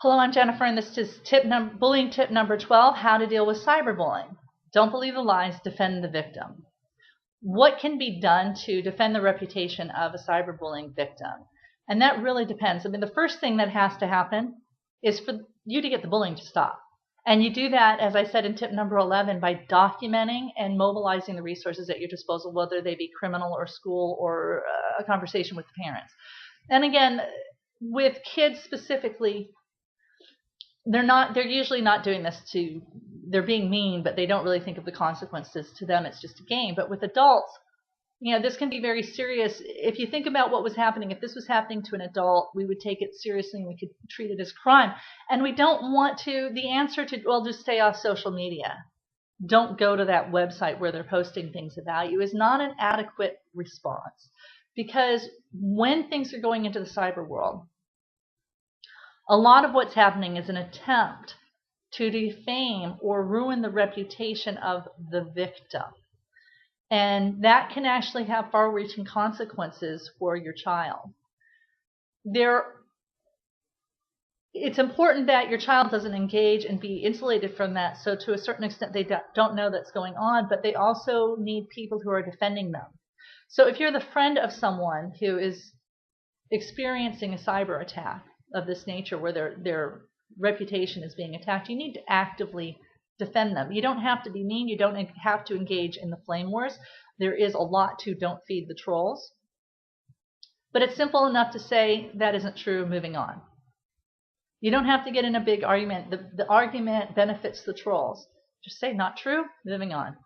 Hello, I'm Jennifer, and this is bullying tip number 12, how to deal with cyberbullying. Don't believe the lies, defend the victim. What can be done to defend the reputation of a cyberbullying victim? And that really depends. I mean, the first thing that has to happen is for you to get the bullying to stop. And you do that, as I said in tip number 11, by documenting and mobilizing the resources at your disposal, whether they be criminal or school or a conversation with the parents. And again, with kids specifically, they're usually not doing this they're being mean, but they don't really think of the consequences. To them, it's just a game. But with adults, this can be very serious. If you think about what was happening, if this was happening to an adult, we would take it seriously and we could treat it as crime. And we don't want the answer to, well, just stay off social media. Don't go to that website where they're posting things about you is not an adequate response. Because when things are going into the cyber world, a lot of what's happening is an attempt to defame or ruin the reputation of the victim. And that can actually have far-reaching consequences for your child. It's important that your child doesn't engage and be insulated from that, so to a certain extent they don't know that's going on, but they also need people who are defending them. So if you're the friend of someone who is experiencing a cyber attack of this nature where their reputation is being attacked, you need to actively defend them. You don't have to be mean. You don't have to engage in the flame wars. There is a lot to don't feed the trolls. But it's simple enough to say that isn't true, moving on. You don't have to get in a big argument. The argument benefits the trolls. Just say not true, moving on.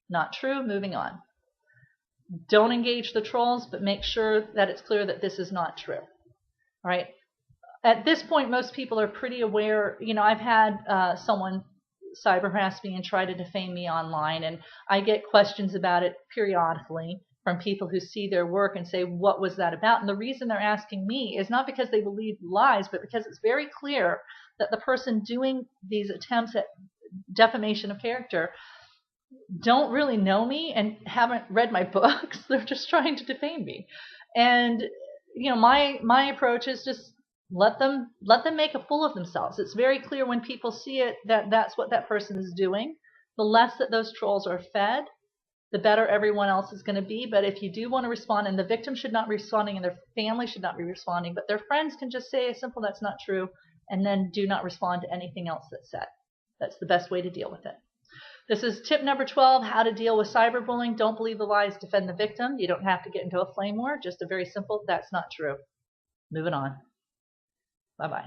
Not true, moving on. Don't engage the trolls, but make sure that it's clear that this is not true. All right. At this point, most people are pretty aware. I've had someone cyber harass me and try to defame me online, and I get questions about it periodically from people who see their work and say, what was that about? And the reason they're asking me is not because they believe lies, but because it's very clear that the person doing these attempts at defamation of character don't really know me and haven't read my books. They're just trying to defame me. And my approach is just let them make a fool of themselves. It's very clear when people see it that that's what that person is doing. The less that those trolls are fed, the better everyone else is going to be. But if you do want to respond, and the victim should not be responding and their family should not be responding, but their friends can just say a simple "that's not true" and then do not respond to anything else that's said. That's the best way to deal with it. This is tip number 12, how to deal with cyberbullying. Don't believe the lies, defend the victim. You don't have to get into a flame war, just a very simple "that's not true." Moving on. Bye-bye.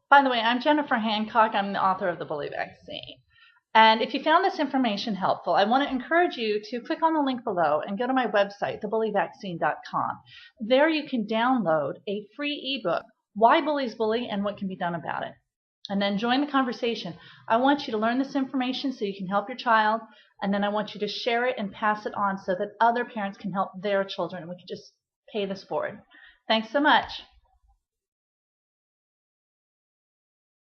By the way, I'm Jennifer Hancock. I'm the author of The Bully Vaccine. And if you found this information helpful, I want to encourage you to click on the link below and go to my website, thebullyvaccine.com. There you can download a free ebook, Why Bullies Bully and What Can Be Done About It. And then join the conversation. I want you to learn this information so you can help your child, and then I want you to share it and pass it on so that other parents can help their children, and we can just pay this forward. Thanks so much.